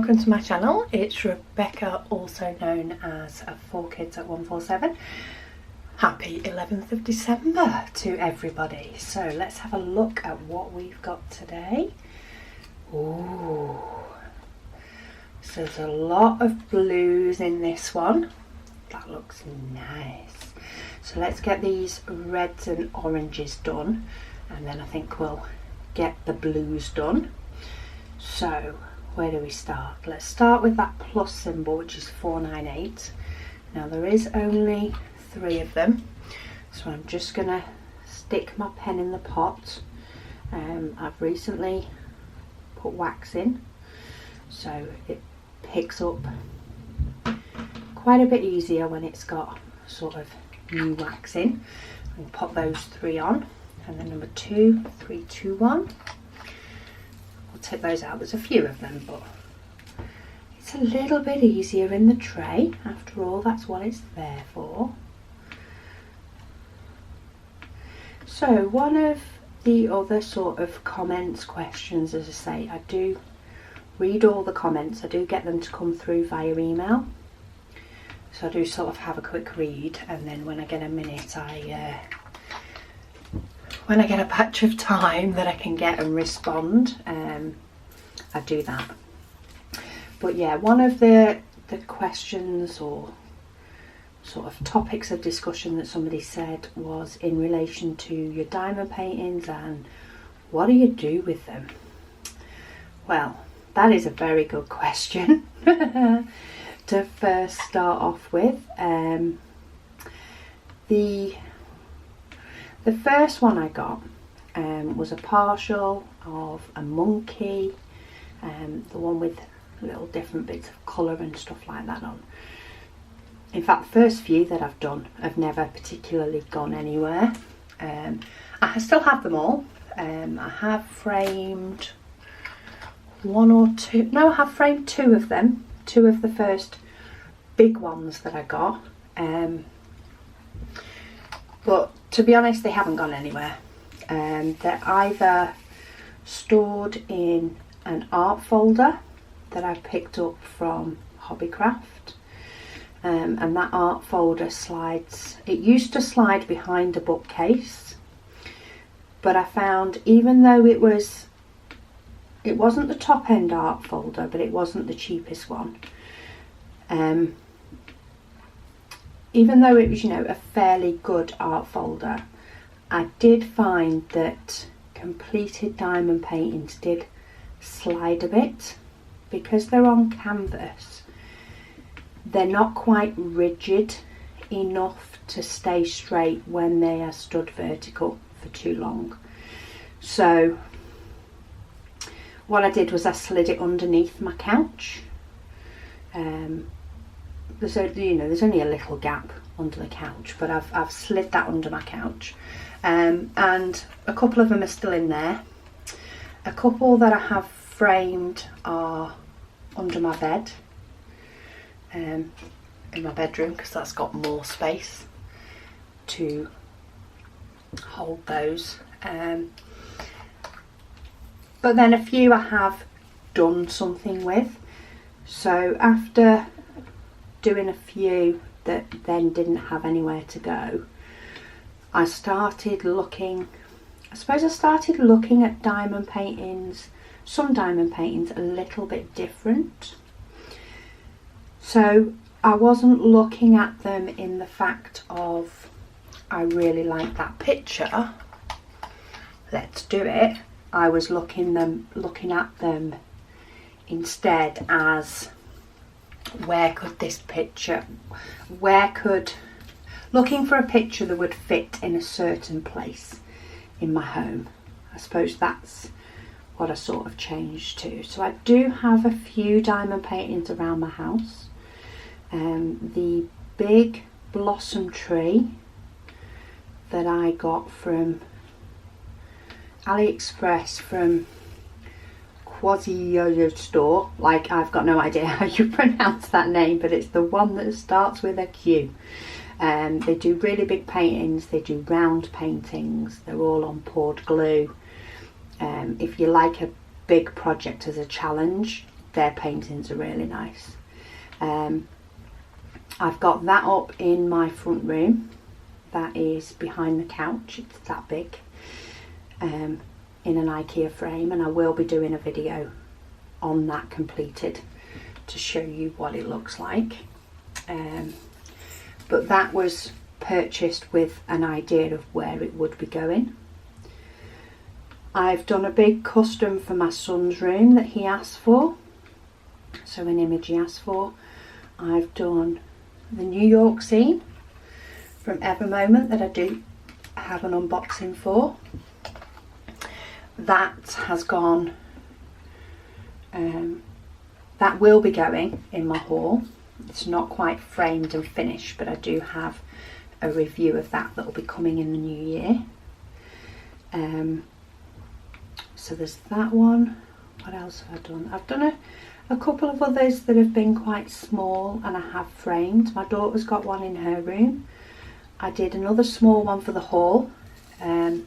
welcome to my channel. It's Rebecca, also known as 4Kids at 147. Happy 11th of December to everybody. So let's have a look at what we've got today. Ooh, so there's a lot of blues in this one. That looks nice. So let's get these reds and oranges done, and then I think we'll get the blues done. So where do we start? Let's start with that plus symbol, which is 498. Now there is only 3 of them, so I'm just gonna stick my pen in the pot. I've recently put wax in, so it picks up quite a bit easier when it's got sort of new wax in. I'll pop those 3 on, and then number 2, 3, 2, 1. I'll take those out. There's a few of them, but it's a little bit easier in the tray. After all, that's what it's there for. So one of the other sort of comments, questions, as I say, I do read all the comments. I do get them to come through via email. So I do sort of have a quick read, and then when I get a minute, when I get a patch of time that I can get and respond, I do that. But yeah, one of the questions or sort of topics of discussion that somebody said was in relation to your diamond paintings and what do you do with them? Well, that is a very good question to first start off with. The first one I got was a partial of a monkey, the one with little different bits of colour and stuff like that on. In fact, the first few that I've done have never particularly gone anywhere. I still have them all. I have framed 1 or 2, no, I have framed 2 of them, 2 of the first big ones that I got. But to be honest, they haven't gone anywhere. They're either stored in an art folder that I picked up from Hobbycraft, and that art folder slides, it used to slide behind a bookcase, but I found even though it wasn't the top end art folder, but it wasn't the cheapest one, even though it was, you know, a fairly good art folder, I did find that completed diamond paintings did slide a bit because they're on canvas. They're not quite rigid enough to stay straight when they are stood vertical for too long. So what I did was I slid it underneath my couch. There's only a little gap under the couch, but I've slid that under my couch, and a couple of them are still in there. A couple that I have framed are under my bed, in my bedroom, because that's got more space to hold those. But then a few I have done something with. So after doing a few that then didn't have anywhere to go, I started looking at diamond paintings, some diamond paintings a little bit different. So I wasn't looking at them in the fact of I really like that picture, let's do it. I was looking at them instead as looking for a picture that would fit in a certain place in my home. I suppose that's what I sort of changed to. So I do have a few diamond paintings around my house. The big blossom tree that I got from AliExpress from Quasi store, like I've got no idea how you pronounce that name, but it's the one that starts with a Q. They do really big paintings, they do round paintings, they're all on poured glue. If you like a big project as a challenge, their paintings are really nice. I've got that up in my front room. That is behind the couch. It's that big, in an IKEA frame, and I will be doing a video on that completed to show you what it looks like. But that was purchased with an idea of where it would be going. I've done a big custom for my son's room that he asked for, so an image he asked for. I've done the New York scene from Evermoment that I do have an unboxing for. That has gone, that will be going in my haul. It's not quite framed and finished, but I do have a review of that will be coming in the new year. So there's that one. What else have I done? I've done a couple of others that have been quite small and I have framed. My daughter's got one in her room. I did another small one for the hall. I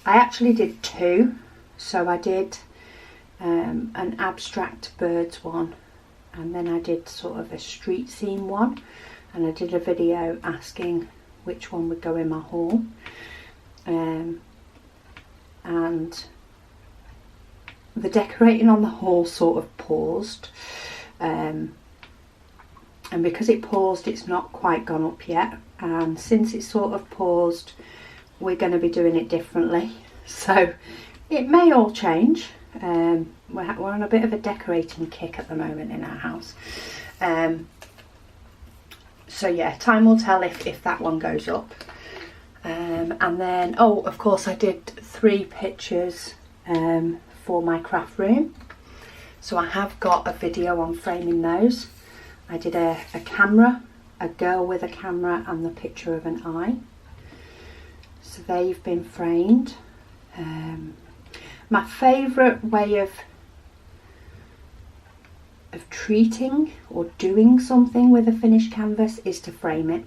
actually did two. So I did an abstract birds one, and then I did sort of a street scene one, and I did a video asking which one would go in my haul. And the decorating on the hall sort of paused, and because it paused, it's not quite gone up yet, and since it's sort of paused, we're going to be doing it differently, so it may all change. We're on a bit of a decorating kick at the moment in our house, so yeah, time will tell if that one goes up. And then, oh, of course I did 3 pictures for my craft room, so I have got a video on framing those. I did a camera, a girl with a camera, and the picture of an eye, so they've been framed. My favourite way of treating or doing something with a finished canvas is to frame it.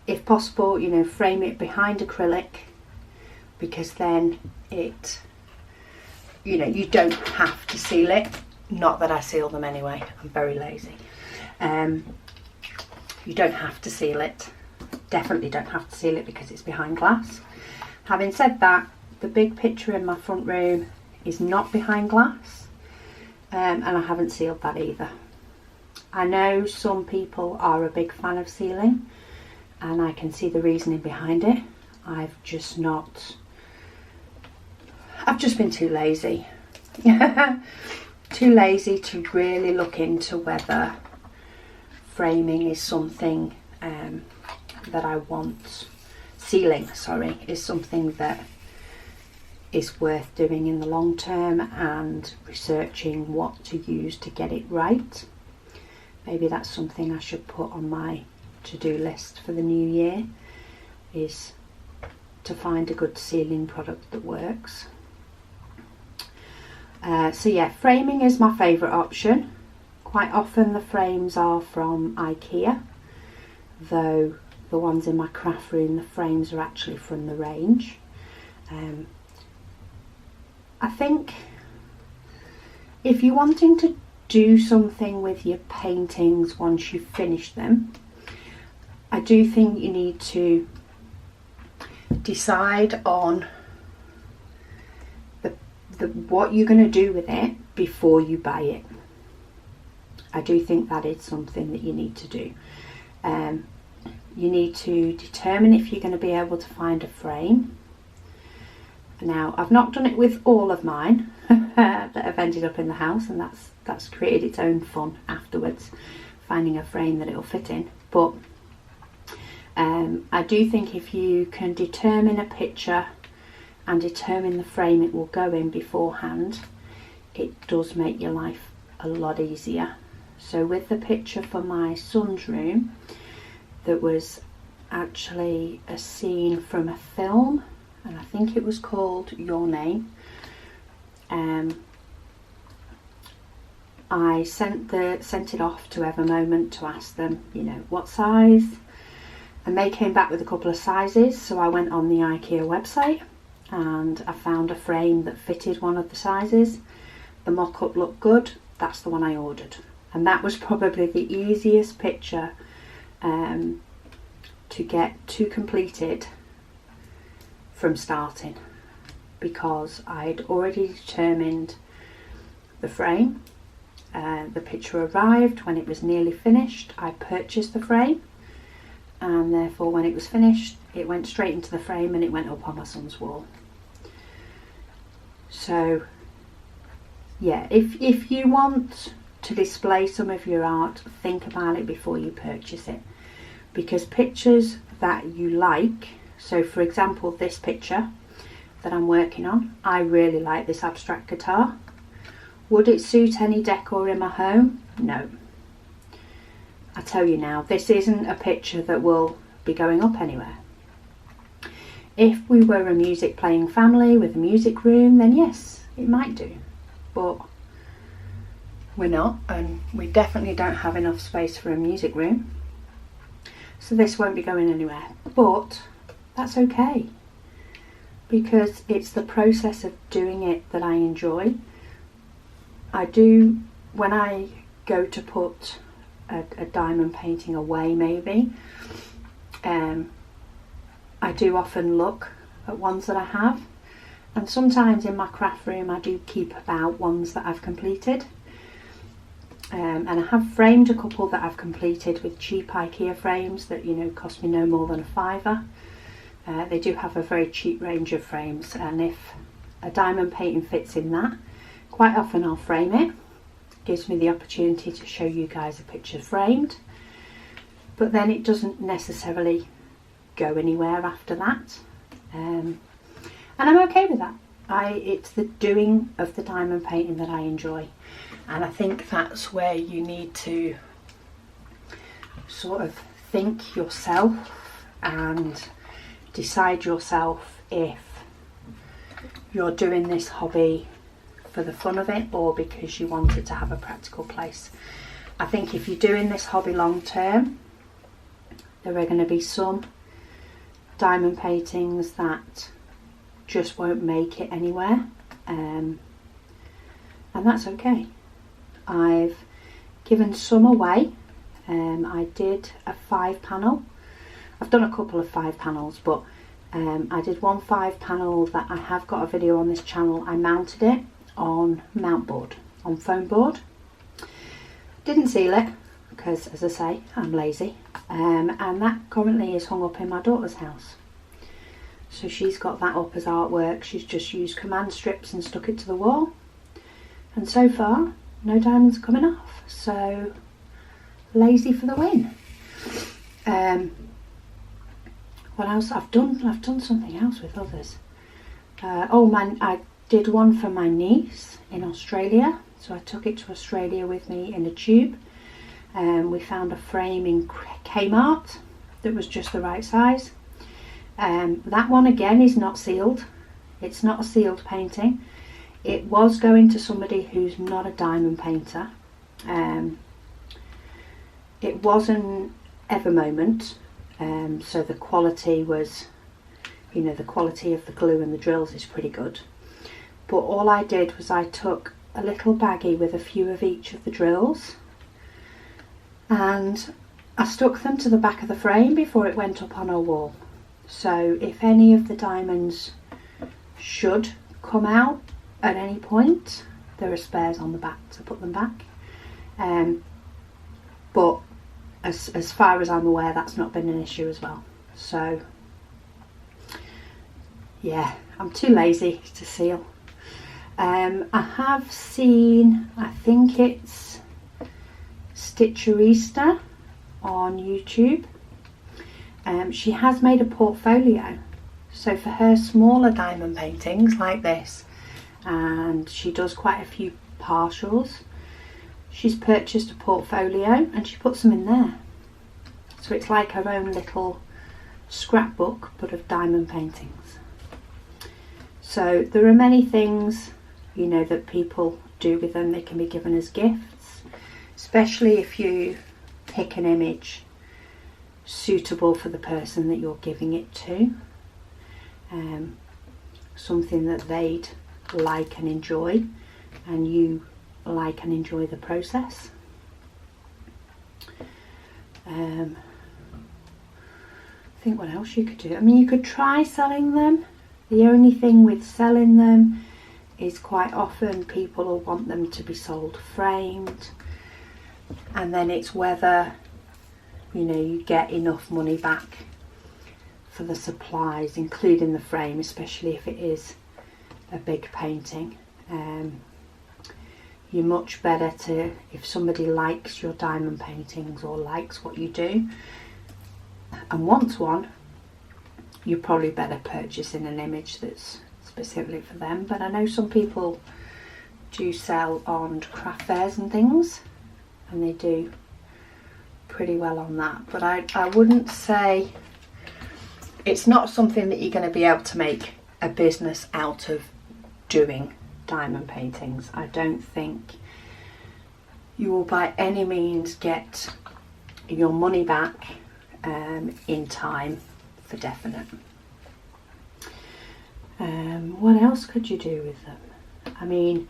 If possible, you know, frame it behind acrylic, because then it, you know, you don't have to seal it. Not that I seal them anyway, I'm very lazy. You don't have to seal it. Definitely don't have to seal it because it's behind glass. Having said that, the big picture in my front room is not behind glass, and I haven't sealed that either. I know some people are a big fan of sealing, and I can see the reasoning behind it. I've just been too lazy. Too lazy to really look into whether framing is something that I want. Sealing, sorry, is something that is worth doing in the long term, and researching what to use to get it right. Maybe that's something I should put on my to-do list for the new year, is to find a good sealing product that works. So yeah, framing is my favourite option. Quite often the frames are from IKEA, though the ones in my craft room, the frames are actually from the range. I think if you're wanting to do something with your paintings once you've finished them, I do think you need to decide on what you're going to do with it before you buy it. I do think that is something that you need to do. You need to determine if you're going to be able to find a frame. Now, I've not done it with all of mine that have ended up in the house, and that's created its own fun afterwards, finding a frame that it'll fit in. But I do think if you can determine a picture and determine the frame it will go in beforehand, it does make your life a lot easier. So with the picture for my son's room, that was actually a scene from a film, and I think it was called Your Name. I sent it off to Evermoment to ask them, you know, what size, and they came back with a couple of sizes. So I went on the IKEA website and I found a frame that fitted one of the sizes, the mock-up looked good, that's the one I ordered. And that was probably the easiest picture to get to completed from starting, because I'd already determined the frame. The picture arrived when it was nearly finished. I purchased the frame, and therefore when it was finished it went straight into the frame and it went up on my son's wall. So yeah, if you want to display some of your art, think about it before you purchase it, because pictures that you like, so for example this picture that I'm working on, I really like this abstract guitar. Would it suit any decor in my home? No. I tell you now, this isn't a picture that will be going up anywhere. If we were a music playing family with a music room, then yes, it might do. But we're not, and we definitely don't have enough space for a music room. So this won't be going anywhere. But that's okay, because it's the process of doing it that I enjoy. I do, when I go to put a diamond painting away maybe, I do often look at ones that I have, and sometimes in my craft room I do keep about ones that I've completed, and I have framed a couple that I've completed with cheap IKEA frames that, you know, cost me no more than £5. They do have a very cheap range of frames, and if a diamond painting fits in that, quite often I'll frame it. Gives me the opportunity to show you guys a picture framed, but then it doesn't necessarily go anywhere after that, and I'm okay with that. It's the doing of the diamond painting that I enjoy, and I think that's where you need to sort of think yourself and decide yourself if you're doing this hobby for the fun of it or because you want it to have a practical place. I think if you're doing this hobby long term, there are going to be some diamond paintings that just won't make it anywhere, and that's okay. I've given some away. I did a 5-panel. I've done a couple of 5 panels, but I did one 5-panel that I have got a video on this channel. I mounted it on mount board, on foam board. Didn't seal it because, as I say, I'm lazy, and that currently is hung up in my daughter's house. So she's got that up as artwork. She's just used command strips and stuck it to the wall, and so far no diamonds coming off, so lazy for the win. What else I've done something else with others. I did one for my niece in Australia, so I took it to Australia with me in a tube. We found a frame in Kmart that was just the right size. That one again is not sealed. It's not a sealed painting. It was going to somebody who's not a diamond painter. It was an Evermoment, so the quality was, you know, the quality of the glue and the drills is pretty good. But all I did was I took a little baggie with a few of each of the drills, and I stuck them to the back of the frame before it went up on our wall. So if any of the diamonds should come out at any point, there are spares on the back to put them back. But as far as I'm aware, that's not been an issue as well. So yeah, I'm too lazy to seal. I have seen, I think it's Stitcherista on YouTube. She has made a portfolio, so for her smaller diamond paintings like this, and she does quite a few partials, she's purchased a portfolio and she puts them in there. So it's like her own little scrapbook, but of diamond paintings. So there are many things, you know, that people do with them. They can be given as gifts, especially if you pick an image suitable for the person that you're giving it to, something that they'd like and enjoy. and you like and enjoy the process. I think what else you could do, I mean, you could try selling them. The only thing with selling them is quite often people will want them to be sold framed, and then it's whether, you know, you get enough money back for the supplies, including the frame, especially if it is a big painting. You're much better to, if somebody likes your diamond paintings or likes what you do and wants one, you're probably better purchasing an image that's specifically for them. But I know some people do sell on craft fairs and things, and they do pretty well on that. But I wouldn't say, it's not something that you're going to be able to make a business out of doing diamond paintings. I don't think you will by any means get your money back in time, for definite. What else could you do with them? I mean,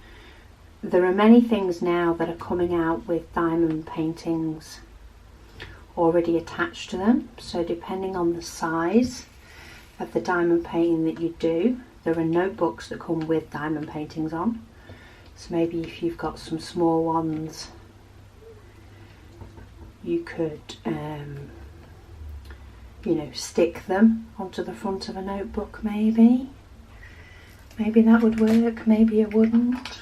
there are many things now that are coming out with diamond paintings already attached to them, so depending on the size of the diamond painting that you do, there are notebooks that come with diamond paintings on. So maybe if you've got some small ones, you could you know, stick them onto the front of a notebook. Maybe that would work, maybe it wouldn't.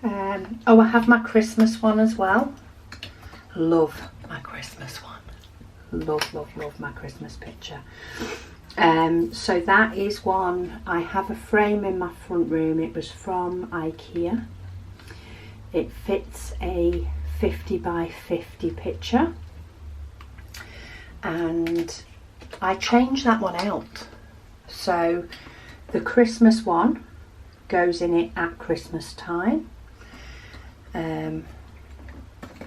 Oh, I have my Christmas one as well. Love my Christmas one. Love my Christmas picture. So that is one, I have a frame in my front room. It was from IKEA. It fits a 50 by 50 picture, and I changed that one out. So the Christmas one goes in it at Christmas time,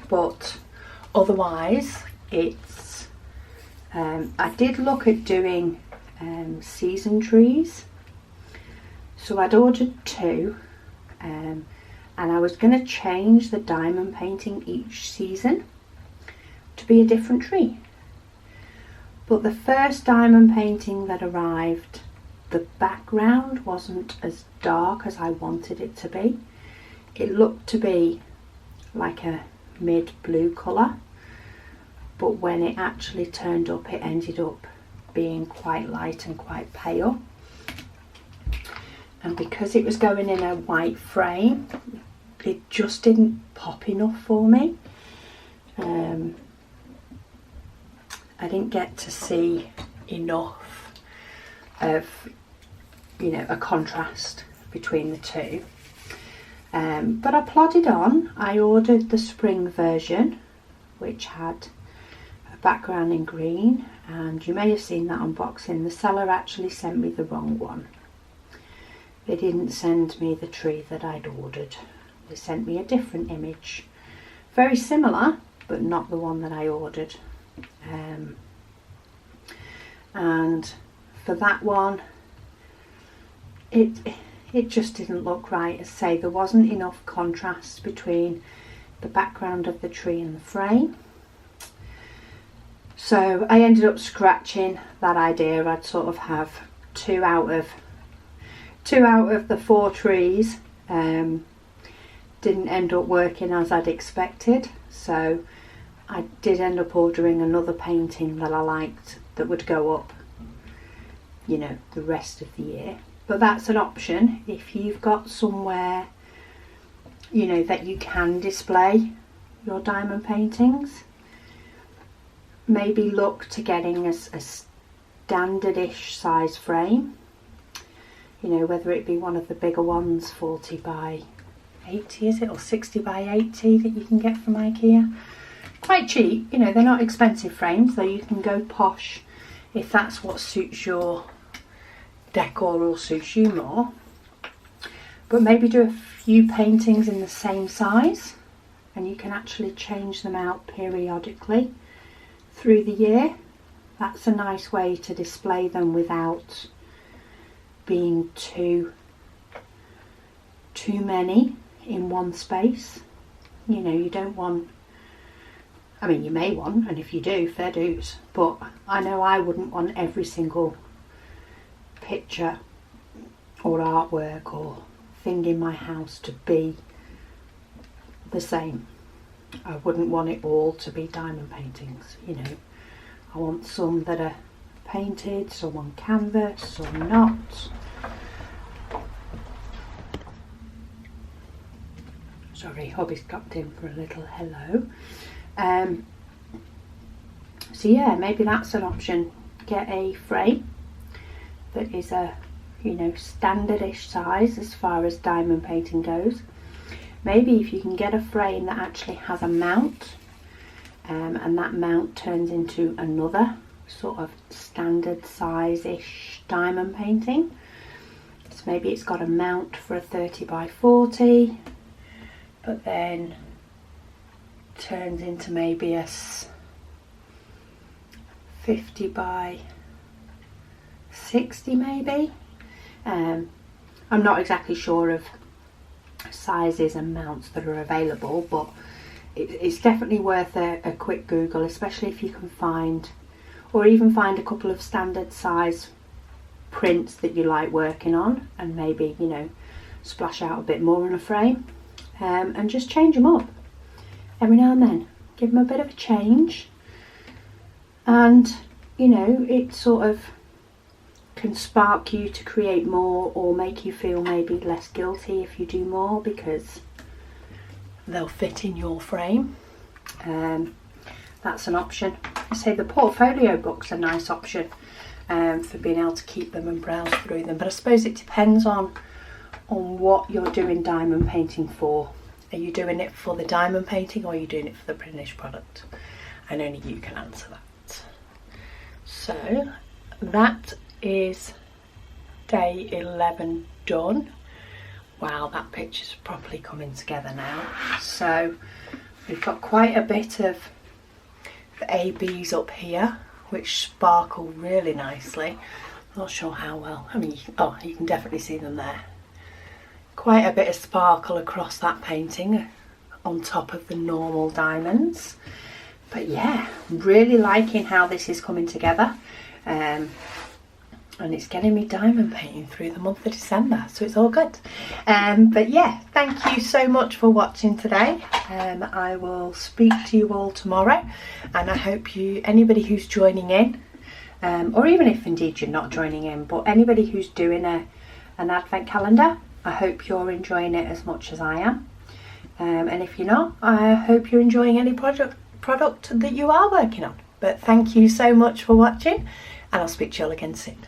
but otherwise it's I did look at doing season trees, so I'd ordered two, and I was going to change the diamond painting each season to be a different tree. But the first diamond painting that arrived, the background wasn't as dark as I wanted it to be. It looked to be like a mid blue colour, but when it actually turned up, it ended up being quite light and quite pale. And because it was going in a white frame, it just didn't pop enough for me. I didn't get to see enough of, you know, a contrast between the two. But I plodded on. I ordered the spring version, which had a background in green, and you may have seen that unboxing. The seller actually sent me the wrong one. They didn't send me the tree that I'd ordered. They sent me a different image, very similar, but not the one that I ordered. And for that one, it just didn't look right. As I say, there wasn't enough contrast between the background of the tree and the frame. So I ended up scratching that idea. I'd sort of have two out of the 4 trees. Didn't end up working as I'd expected, so I did end up ordering another painting that I liked that would go up, you know, the rest of the year. But that's an option if you've got somewhere, you know, that you can display your diamond paintings. Maybe look to getting a standard-ish size frame, you know, whether it be one of the bigger ones, 40 by 80 is it, or 60 by 80 that you can get from IKEA. Quite cheap, you know, they're not expensive frames, though you can go posh if that's what suits your decor or suits you more. But maybe do a few paintings in the same size, and you can actually change them out periodically through the year. That's a nice way to display them without being too many in one space. You know, you don't want, I mean, you may want, and if you do, fair dues, but I know I wouldn't want every single picture or artwork or thing in my house to be the same. I wouldn't want it all to be diamond paintings, you know. I want some that are painted, some on canvas, some not. Sorry, hubby's dropped in for a little hello. So yeah, maybe that's an option. Get a frame that is a, you know, standardish size as far as diamond painting goes. Maybe if you can get a frame that actually has a mount, and that mount turns into another sort of standard size-ish diamond painting. So maybe it's got a mount for a 30 by 40, but then turns into maybe a 50 by 60 maybe. I'm not exactly sure of sizes and mounts that are available, but it's definitely worth a quick Google, especially if you can find, or even find a couple of standard size prints that you like working on, and maybe, you know, splash out a bit more in a frame, and just change them up every now and then. Give them a bit of a change, and you know, it sort of can spark you to create more, or make you feel maybe less guilty if you do more, because they'll fit in your frame. That's an option. I say the portfolio book's a nice option for being able to keep them and browse through them, but I suppose it depends on what you're doing diamond painting for. Are you doing it for the diamond painting, or are you doing it for the finished product? And only you can answer that. So that is day 11 done. Wow, that picture's properly coming together now. So we've got quite a bit of the ABs up here, which sparkle really nicely. Not sure how well. I mean, you can definitely see them there. Quite a bit of sparkle across that painting on top of the normal diamonds. But yeah, really liking how this is coming together. And it's getting me diamond painting through the month of December, so it's all good. But yeah, thank you so much for watching today. I will speak to you all tomorrow, and I hope anybody who's joining in, or even if indeed you're not joining in, but anybody who's doing an advent calendar, I hope you're enjoying it as much as I am. And if you're not, I hope you're enjoying any product that you are working on. But thank you so much for watching, and I'll speak to you all again soon.